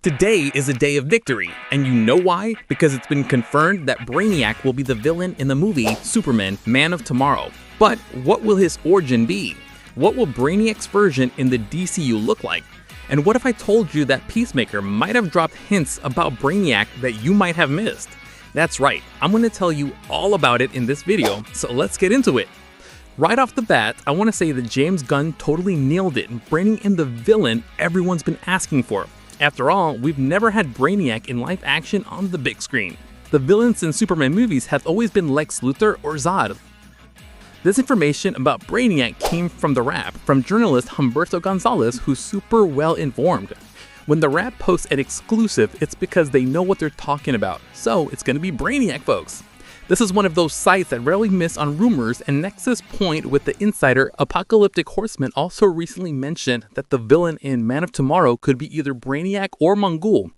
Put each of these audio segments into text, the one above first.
Today is a day of victory, and you know why? Because it's been confirmed that Brainiac will be the villain in the movie Superman, Man of Tomorrow. But what will his origin be? What will Brainiac's version in the DCU look like? And what if I told you that Peacemaker might have dropped hints about Brainiac that you might have missed? That's right, I'm going to tell you all about it in this video, so let's get into it. Right off the bat, I want to say that James Gunn totally nailed it in bringing in the villain everyone's been asking for. After all, we've never had Brainiac in live action on the big screen. The villains in Superman movies have always been Lex Luthor or Zod. This information about Brainiac came from The Wrap, from journalist Humberto Gonzalez, who's super well informed. When The Wrap posts an exclusive, it's because they know what they're talking about, so it's gonna be Brainiac, folks. This is one of those sites that rarely miss on rumors, and Nexus Point with the insider Apocalyptic Horseman also recently mentioned that the villain in Man of Tomorrow could be either Brainiac or Mongul.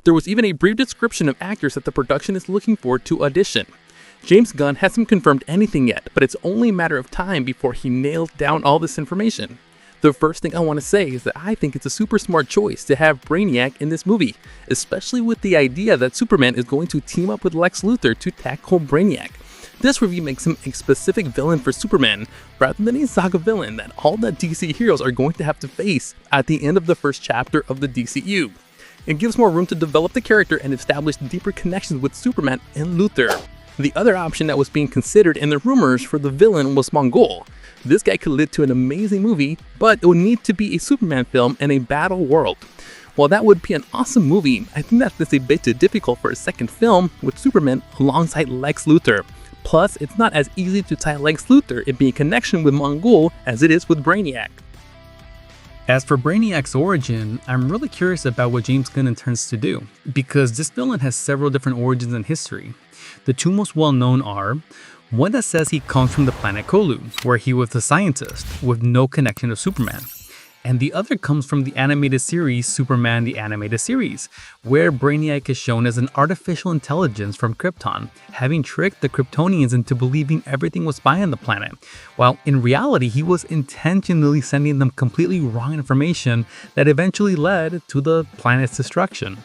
There was even a brief description of actors that the production is looking for to audition. James Gunn hasn't confirmed anything yet, but it's only a matter of time before he nails down all this information. The first thing I want to say is that I think it's a super smart choice to have Brainiac in this movie, especially with the idea that Superman is going to team up with Lex Luthor to tackle Brainiac. This review makes him a specific villain for Superman, rather than a saga villain that all the DC heroes are going to have to face at the end of the first chapter of the DCU. It gives more room to develop the character and establish deeper connections with Superman and Luthor. The other option that was being considered in the rumors for the villain was Mongul. This guy could lead to an amazing movie, but it would need to be a Superman film in a battle world. While that would be an awesome movie, I think that's a bit too difficult for a second film with Superman alongside Lex Luthor. Plus, it's not as easy to tie Lex Luthor and be in connection with Mongul as it is with Brainiac. As for Brainiac's origin, I'm really curious about what James Gunn intends to do, because this villain has several different origins in history. The two most well known are one that says he comes from the planet Kolu, where he was a scientist with no connection to Superman. And the other comes from the animated series Superman the Animated Series, where Brainiac is shown as an artificial intelligence from Krypton, having tricked the Kryptonians into believing everything was fine on the planet, while in reality he was intentionally sending them completely wrong information that eventually led to the planet's destruction.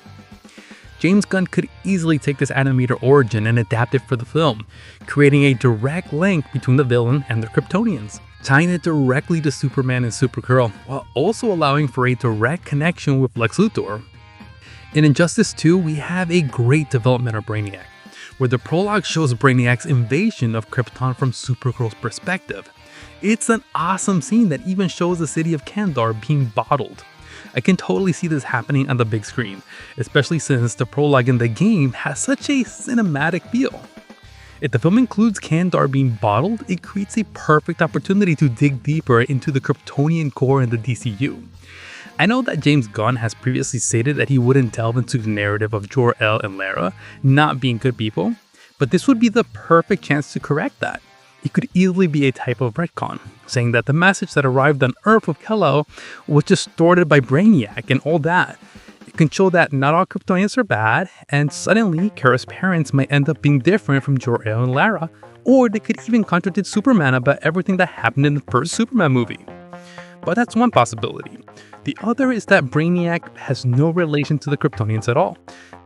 James Gunn could easily take this animator origin and adapt it for the film, creating a direct link between the villain and the Kryptonians, tying it directly to Superman and Supergirl, while also allowing for a direct connection with Lex Luthor. In Injustice 2, we have a great development of Brainiac, where the prologue shows Brainiac's invasion of Krypton from Supergirl's perspective. It's an awesome scene that even shows the city of Kandar being bottled. I can totally see this happening on the big screen, especially since the prologue in the game has such a cinematic feel. If the film includes Kandar being bottled, it creates a perfect opportunity to dig deeper into the Kryptonian core in the DCU. I know that James Gunn has previously stated that he wouldn't delve into the narrative of Jor-El and Lara not being good people, but this would be the perfect chance to correct that. It could easily be a type of retcon, saying that the message that arrived on Earth with Kal-El was distorted by Brainiac and all that. It can show that not all Kryptonians are bad, and suddenly Kara's parents might end up being different from Jor-El and Lara, or they could even contradict Superman about everything that happened in the first Superman movie. But that's one possibility. The other is that Brainiac has no relation to the Kryptonians at all,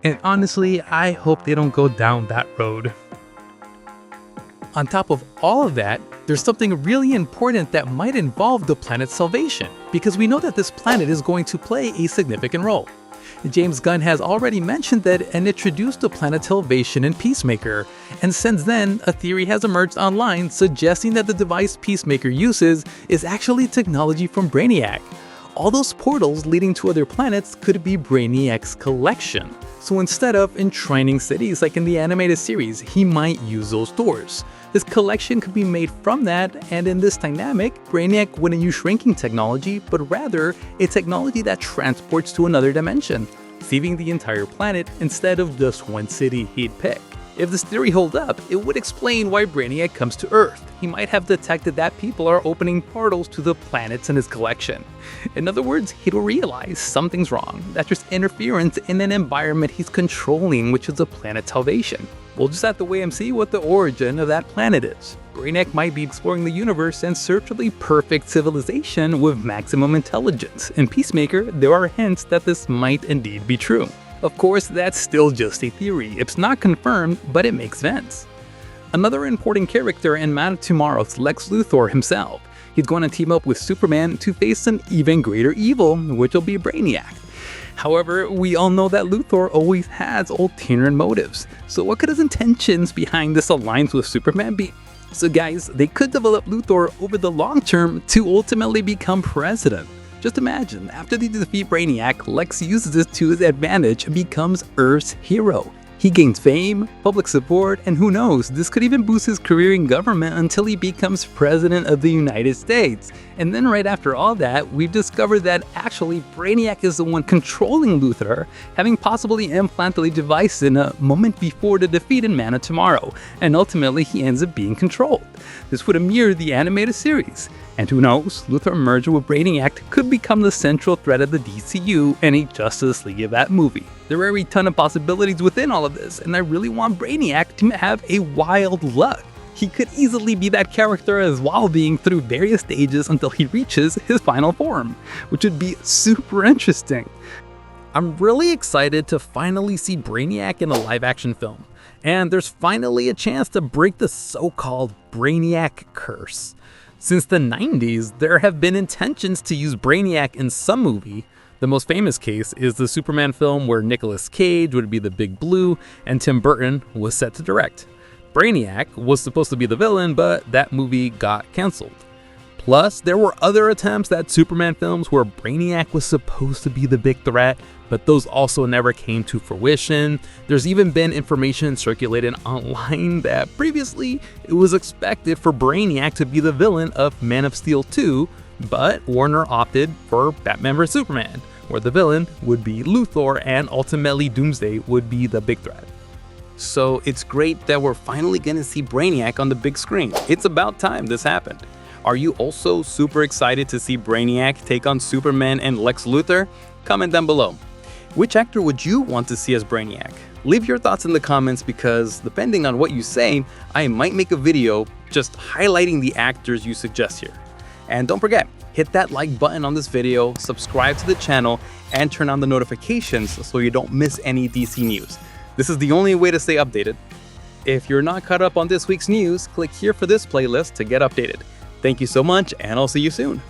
and honestly, I hope they don't go down that road. On top of all of that, there's something really important that might involve the planet's salvation, because we know that this planet is going to play a significant role. James Gunn has already mentioned that and introduced the planet's salvation in Peacemaker, and since then, a theory has emerged online suggesting that the device Peacemaker uses is actually technology from Brainiac. All those portals leading to other planets could be Brainiac's collection. So instead of enshrining cities like in the animated series, he might use those doors. His collection could be made from that, and in this dynamic, Brainiac wouldn't use shrinking technology, but rather a technology that transports to another dimension, saving the entire planet instead of just one city he'd pick. If this theory holds up, it would explain why Brainiac comes to Earth. He might have detected that people are opening portals to the planets in his collection. In other words, he'd realize something's wrong, that there's interference in an environment he's controlling, which is the planet's salvation. We'll just have to wait and see what the origin of that planet is. Brainiac might be exploring the universe in search of the perfect civilization with maximum intelligence. In Peacemaker, there are hints that this might indeed be true. Of course, that's still just a theory. It's not confirmed, but it makes sense. Another important character in Man of Tomorrow is Lex Luthor himself. He's going to team up with Superman to face an even greater evil, which will be Brainiac. However, we all know that Luthor always has ulterior motives. So what could his intentions behind this alliance with Superman be? So guys, they could develop Luthor over the long term to ultimately become president. Just imagine, after they defeat Brainiac, Lex uses this to his advantage and becomes Earth's hero. He gains fame, public support, and who knows, this could even boost his career in government until he becomes president of the United States. And then right after all that, we've discovered that actually Brainiac is the one controlling Luthor, having possibly implanted a device in a moment before the defeat in Man of Tomorrow, and ultimately he ends up being controlled. This would mirror the animated series. And who knows, Luthor merging with Brainiac could become the central threat of the DCU and a Justice League of that movie. There are a ton of possibilities within all of this, and I really want Brainiac to have a wild luck. He could easily be that character as while being through various stages until he reaches his final form, which would be super interesting. I'm really excited to finally see Brainiac in a live-action film, and there's finally a chance to break the so-called Brainiac curse. Since the 90s, there have been intentions to use Brainiac in some movie. The most famous case is the Superman film where Nicolas Cage would be the Big Blue and Tim Burton was set to direct. Brainiac was supposed to be the villain, but that movie got cancelled. Plus, there were other attempts at Superman films where Brainiac was supposed to be the big threat, but those also never came to fruition. There's even been information circulated online that previously it was expected for Brainiac to be the villain of Man of Steel 2, but Warner opted for Batman vs Superman, where the villain would be Luthor and ultimately Doomsday would be the big threat. So it's great that we're finally gonna see Brainiac on the big screen. It's about time this happened. Are you also super excited to see Brainiac take on Superman and Lex Luthor? Comment down below. Which actor would you want to see as Brainiac? Leave your thoughts in the comments because depending on what you say, I might make a video just highlighting the actors you suggest here. And don't forget, hit that like button on this video, subscribe to the channel, and turn on the notifications so you don't miss any DC news. This is the only way to stay updated. If you're not caught up on this week's news, click here for this playlist to get updated. Thank you so much, and I'll see you soon.